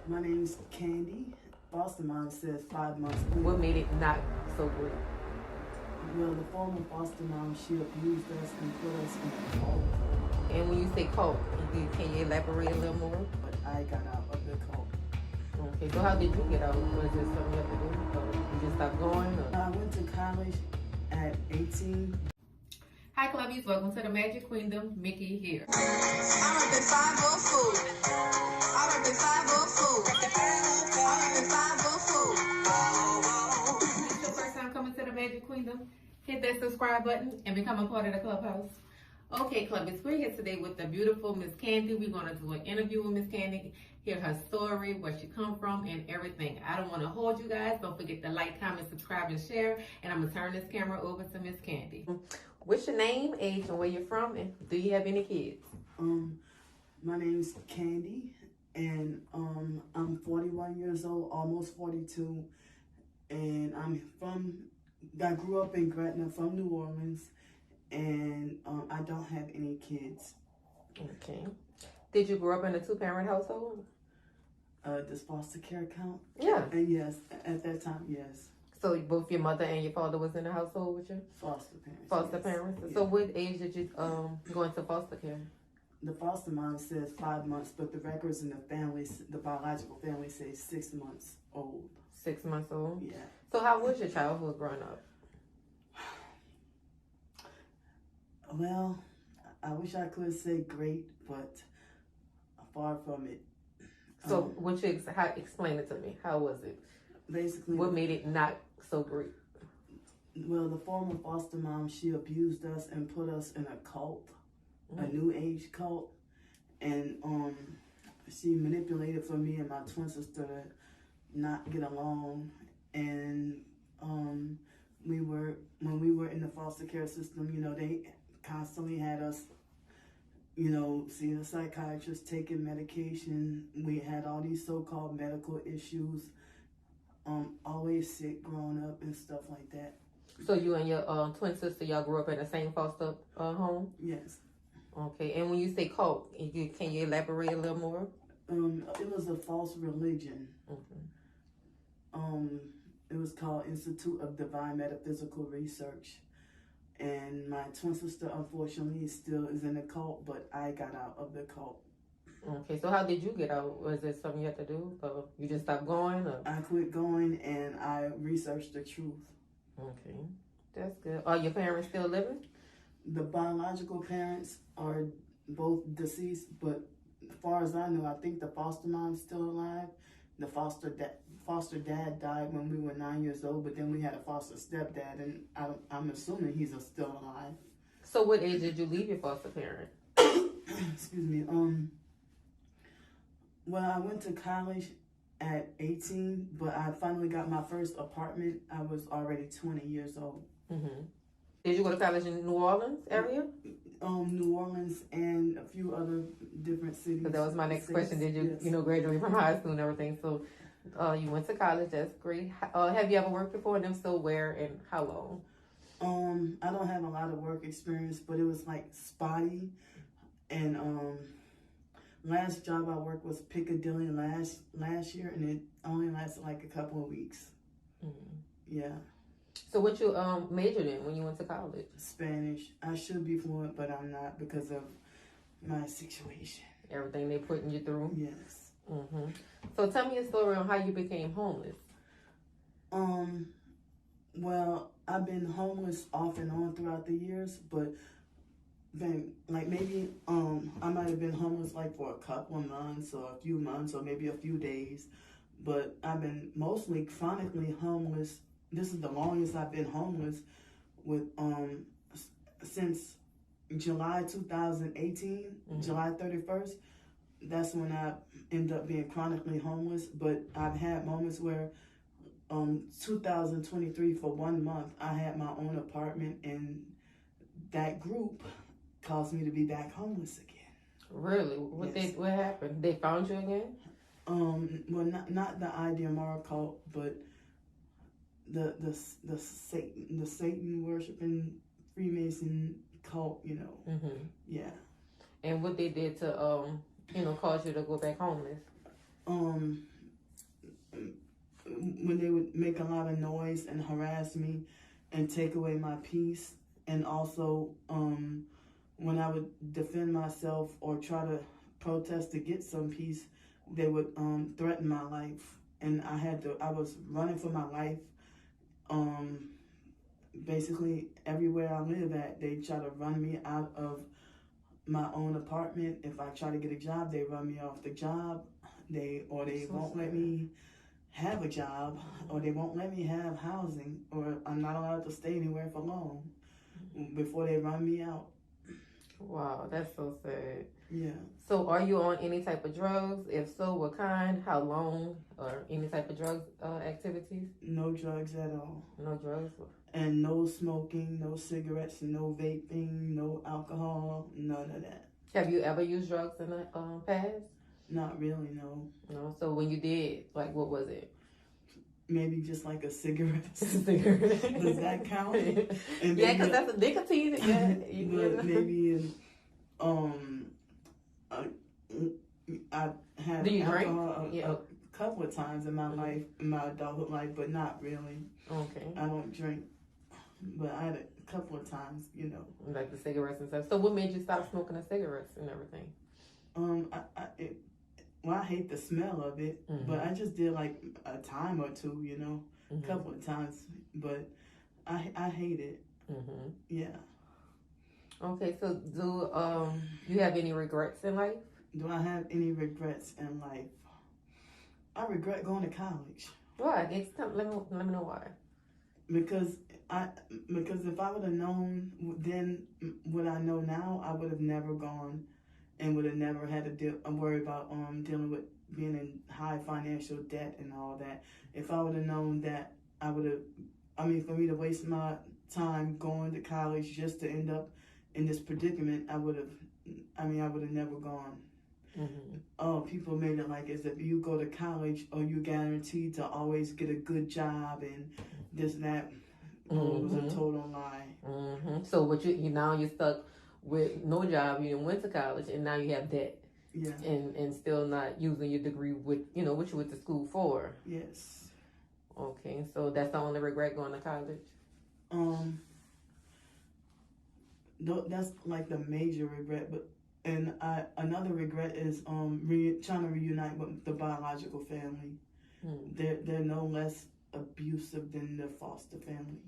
My name's Candy. Foster mom says 5 months. What made it not so great? Well, the former foster mom, she abused us and put us in a cult. And when you say cult, can you elaborate a little more? But I got out of the cult. Okay, so how did you get out? Was it something you have to do? Or you just stopped going? Or? I went to college at 18. Hi, Clubbies. Welcome to the Magic Queendom. Mickey here. I'm reppin' 504. I'm reppin' 504. I'm reppin' 504. If this is your first time coming to the Magic Queendom, hit that subscribe button and become a part of the clubhouse. Okay, Clubbies, we're here today with the beautiful Miss Candy. We're going to do an interview with Miss Candy, hear her story, where she come from, and everything. I don't want to hold you guys. Don't forget to like, comment, subscribe, and share. And I'm going to turn this camera over to Miss Candy. What's your name, age, and where you're from, and do you have any kids? My name's Candy, and I'm 41 years old, almost 42, and I grew up in Gretna, from New Orleans, and I don't have any kids. Okay. Did you grow up in a two-parent household? Does foster care count? Yeah. And yes, at that time, yes. So both your mother and your father was in the household with you? Foster parents. Foster yes. parents. Yeah. So what age did you go into foster care? The foster mom says 5 months, but the records in the family, the biological family, say 6 months old. 6 months old? Yeah. So how was your childhood growing up? Well, I wish I could say great, but far from it. So explain it to me. How was it? Basically, What made it not so great? well, the former foster mom, she abused us and put us in a cult, a new age cult, and she manipulated for me and my twin sister to not get along, and when we were in the foster care system, you know, they constantly had us, you know, seeing a psychiatrist, taking medication. We had all these so-called medical issues, always sick growing up and stuff like that. So you and your twin sister, y'all grew up in the same foster home? Yes. Okay, and when you say cult, can you elaborate a little more? It was a false religion. It was called Institute of Divine Metaphysical Research. And my twin sister, unfortunately, still is in the cult, but I got out of the cult. Okay, so how did you get out? Was it something you had to do? Or you just stopped going? Or? I quit going and I researched the truth. Okay, that's good. Are your parents still living? The biological parents are both deceased, but as far as I know, I think the foster mom's still alive. The foster dad died when we were 9 years old, but then we had a foster stepdad, and I'm assuming he's still alive. So what age did you leave your foster parent? Excuse me. Well, I went to college at 18, but I finally got my first apartment. I was already 20 years old. Did you go to college in New Orleans area? New Orleans and a few other different cities. Because that was my next question. Did you, yes. graduate from high school and everything? So you went to college. That's great. Have you ever worked before? And if so, where and how long? I don't have a lot of work experience, but it was like spotty. And last job I worked was Piccadilly last year, and it only lasted like a couple of weeks. Yeah. So what you majored in when you went to college? Spanish. I should be fluent, but I'm not because of my situation. Everything they putting you through? Yes. So tell me a story on how you became homeless. Well, I've been homeless off and on throughout the years, but then like maybe I might have been homeless like for a couple of months or a few months or maybe a few days, but I've been mostly chronically homeless. This is the longest I've been homeless with since July 2018, July 31st. That's when I ended up being chronically homeless, but I've had moments where 2023 for 1 month I had my own apartment, and that group caused me to be back homeless again. Really? What happened? They found you again? Well, not the IDMR cult, but the Satan worshiping Freemason cult, you know. Yeah. And what they did to cause you to go back homeless? when they would make a lot of noise and harass me and take away my peace, and also when I would defend myself or try to protest to get some peace, they would threaten my life, and I was running for my life. Basically everywhere I live at, they try to run me out of my own apartment. If I try to get a job, they run me off the job. They won't let me have a job, or they won't let me have housing, or I'm not allowed to stay anywhere for long before they run me out. Wow, that's so sad. Yeah. So are you on any type of drugs? If so, what kind? How long? Or any type of drug activities? No drugs at all. No drugs? And no smoking, no cigarettes, no vaping, no alcohol, none of that. Have you ever used drugs in the past? Not really, no. No. So when you did, like, what was it? Maybe just like a cigarette. Cigarette. Does that count? And Yeah, because that's a nicotine. Yeah. But maybe I had Do you alcohol drink? a couple of times in my life, in my adulthood life, but not really. Okay. I don't drink, but I had a couple of times, you know. Like the cigarettes and stuff. So what made you stop smoking the cigarettes and everything? I hate the smell of it, but I just did like a time or two, you know, a couple of times, but I hate it. Yeah. Okay, so do you have any regrets in life? Do I have any regrets in life? I regret going to college. Why? Let me know why. Because if I would have known then what I know now, I would have never gone and would have never had to worry about dealing with being in high financial debt and all that. If I would have known that, I would have, for me to waste my time going to college just to end up in this predicament, I would have never gone. Oh, people made it like as if you go to college, or you guaranteed to always get a good job and this and that. Oh, it was a total lie. So what you're stuck with no job. You went to college and now you have debt. Yeah. And still not using your degree with what you went to school for. Yes. Okay, so that's the only regret going to college. That's like the major regret, but another regret is trying to reunite with the biological family. They're no less abusive than the foster family.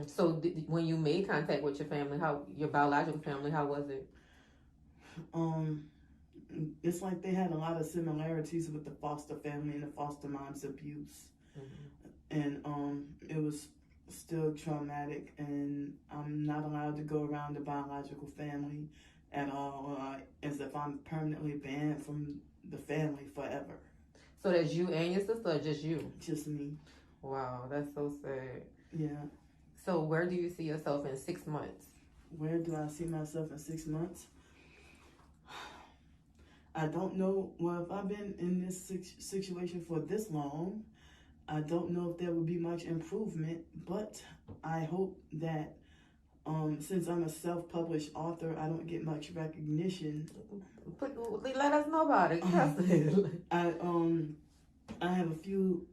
So when you made contact with your family, your biological family, how was it? It's like they had a lot of similarities with the foster family and the foster mom's abuse, and it was still traumatic, and I'm not allowed to go around the biological family at all, as if I'm permanently banned from the family forever. So that's you and your sister, or just you? Just me. Wow, that's so sad. Yeah. So where do you see yourself in 6 months? Where do I see myself in 6 months? I don't know. Well, if I've been in this situation for this long, I don't know if there will be much improvement, but I hope that since I'm a self-published author, I don't get much recognition. Let us know about it. I have a few,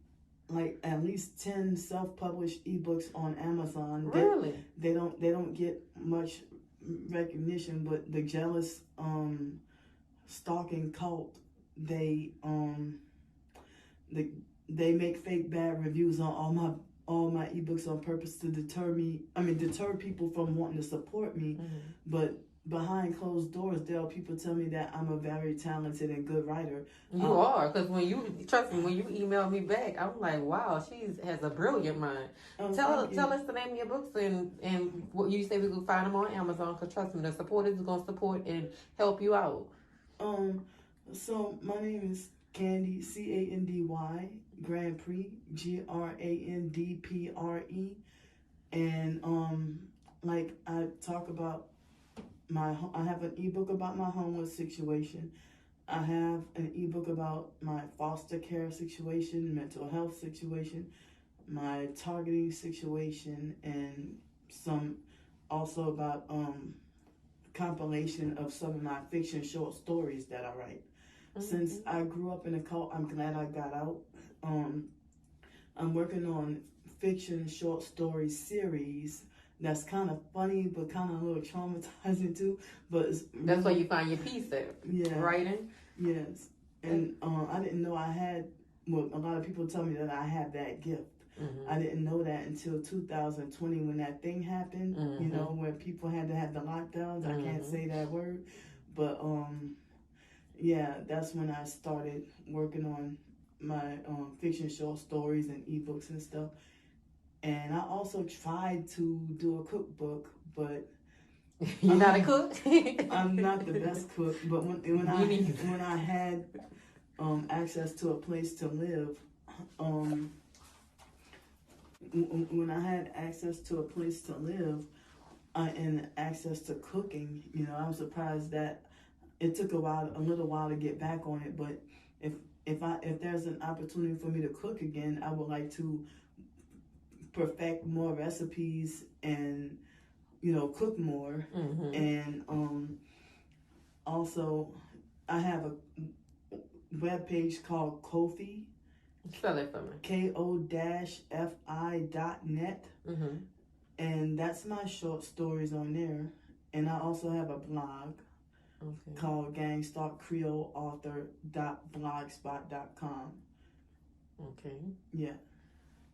like at least 10 self-published ebooks on Amazon. Really? They don't get much recognition, but the jealous stalking cult, they make fake bad reviews on all my ebooks on purpose to deter people from wanting to support me. But behind closed doors, there are people tell me that I'm a very talented and good writer. You are, because when you emailed me back, I'm like, wow, she has a brilliant mind. Tell us the name of your books and what you say we can find them on Amazon, because trust me, the supporters are going to support and help you out. So my name is Candy, Candy Grandpre, Grandpre, and like I talk about I have an ebook about my homeless situation. I have an ebook about my foster care situation, mental health situation, my targeting situation, and some also about compilation of some of my fiction short stories that I write. Since I grew up in a cult, I'm glad I got out. I'm working on fiction short story series that's kind of funny but kind of a little traumatizing too. But it's That's where you find your peace at. Yeah. Writing. Yes. And I didn't know I had. Well, a lot of people tell me that I have that gift. I didn't know that until 2020 when that thing happened. You know, where people had to have the lockdowns. I can't say that word, but yeah, that's when I started working on my fiction short stories and ebooks and stuff. And I also tried to do a cookbook, but you're not a cook. I'm not the best cook. But when I had access to a place to live, when I had access to a place to live and access to cooking, you know, I was surprised that it took a little while to get back on it. But if there's an opportunity for me to cook again, I would like to perfect more recipes and, you know, cook more. And also I have a web page called Ko-fi. Spell it for me. ko-fi.net. And that's my short stories on there. And I also have a blog called gangstalkcreoleauthor.blogspot.com. Okay. Yeah.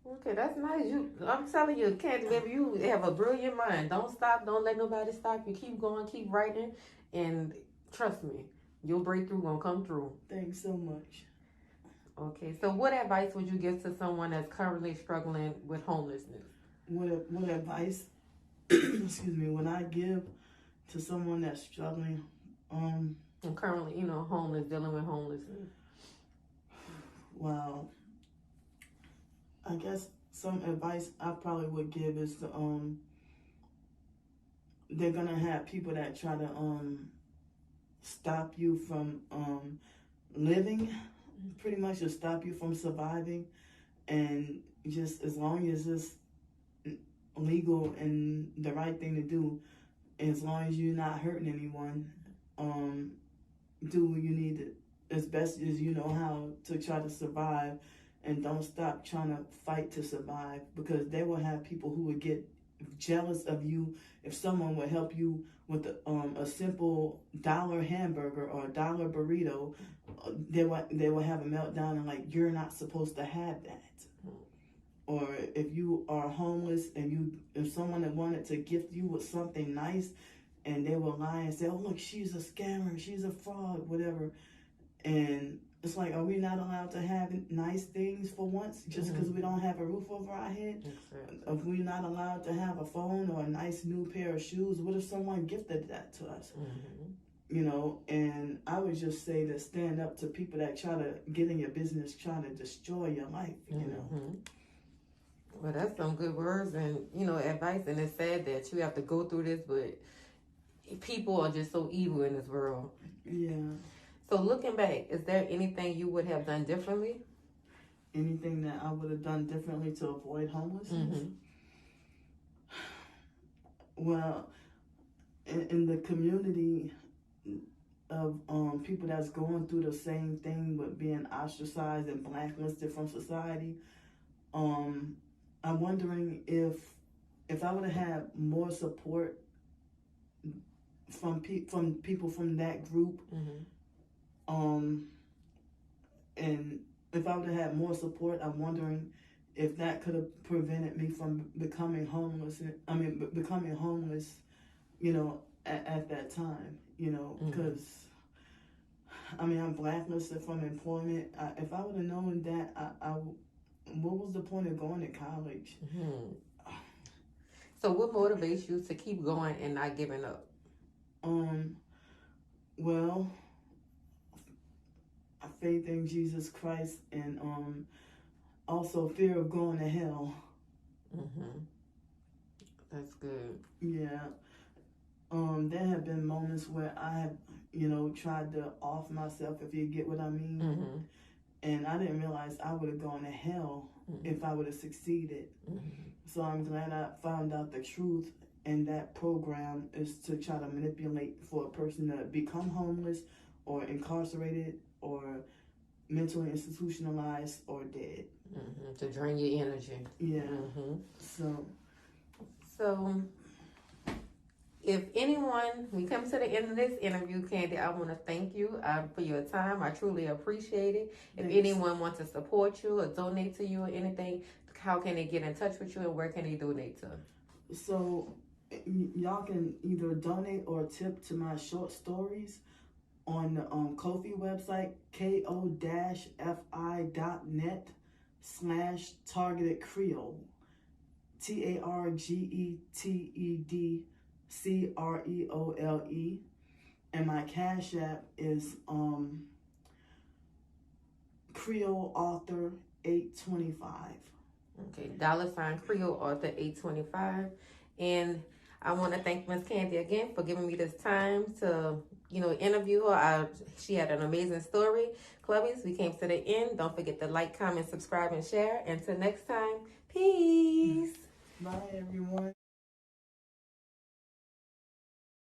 Okay, that's nice. I'm telling you, Candy, baby, you have a brilliant mind. Don't stop. Don't let nobody stop you. Keep going. Keep writing. And trust me, your breakthrough gonna come through. Thanks so much. Okay, so what advice would you give to someone that's currently struggling with homelessness? What advice, excuse me, when I give to someone that's struggling, and currently, you know, homeless, dealing with homelessness? Well, I guess some advice I probably would give is to, they're gonna have people that try to stop you from living, pretty much to stop you from surviving, and just as long as it's legal and the right thing to do, as long as you're not hurting anyone, do what you need to, as best as you know how, to try to survive, and don't stop trying to fight to survive, because they will have people who would get jealous of you if someone would help you with a simple $1 hamburger or $1 burrito. They will have a meltdown and like, you're not supposed to have that. Or if you are homeless and if someone that wanted to gift you with something nice, and they will lie and say, oh look, she's a scammer, she's a fraud, whatever. And it's like, are we not allowed to have nice things for once, just because we don't have a roof over our head? If we're not allowed to have a phone or a nice new pair of shoes, what if someone gifted that to us? You know, and I would just say to stand up to people that try to get in your business, trying to destroy your life, you know. Well, that's some good words and, you know, advice. And it's sad that you have to go through this, but people are just so evil in this world. Yeah. So looking back, is there anything you would have done differently? Anything that I would have done differently to avoid homelessness? Well, in the community of people that's going through the same thing with being ostracized and blacklisted from society, I'm wondering if I would have had more support from people from that group, and if I would have had more support, I'm wondering if that could have prevented me from becoming homeless. Becoming homeless, you know, at that time, you know, because I'm blacklisted from employment. If I would have known that, what was the point of going to college? So what motivates you to keep going and not giving up? Well, faith in Jesus Christ, and also fear of going to hell. That's good. Yeah. There have been moments where I have, you know, tried to off myself, if you get what I mean. And I didn't realize I would have gone to hell if I would have succeeded. So I'm glad I found out the truth, and that program is to try to manipulate for a person to become homeless or incarcerated or mentally institutionalized or dead. To drain your energy. Yeah. So, if anyone, we come to the end of this interview, Candy, I want to thank you for your time. I truly appreciate it. If anyone wants to support you or donate to you or anything, how can they get in touch with you and where can they donate to? So, y'all can either donate or tip to my short stories on the Ko-fi website, ko-fi.net/targeted Creole. TARGETEDCREOLE. And my Cash App is Creole Author 825. Okay, $ Creole Author 825. And I want to thank Miss Candy again for giving me this time to, interview her. She had an amazing story. Clubbies, we came to the end. Don't forget to like, comment, subscribe, and share. Until next time, peace. Bye, everyone.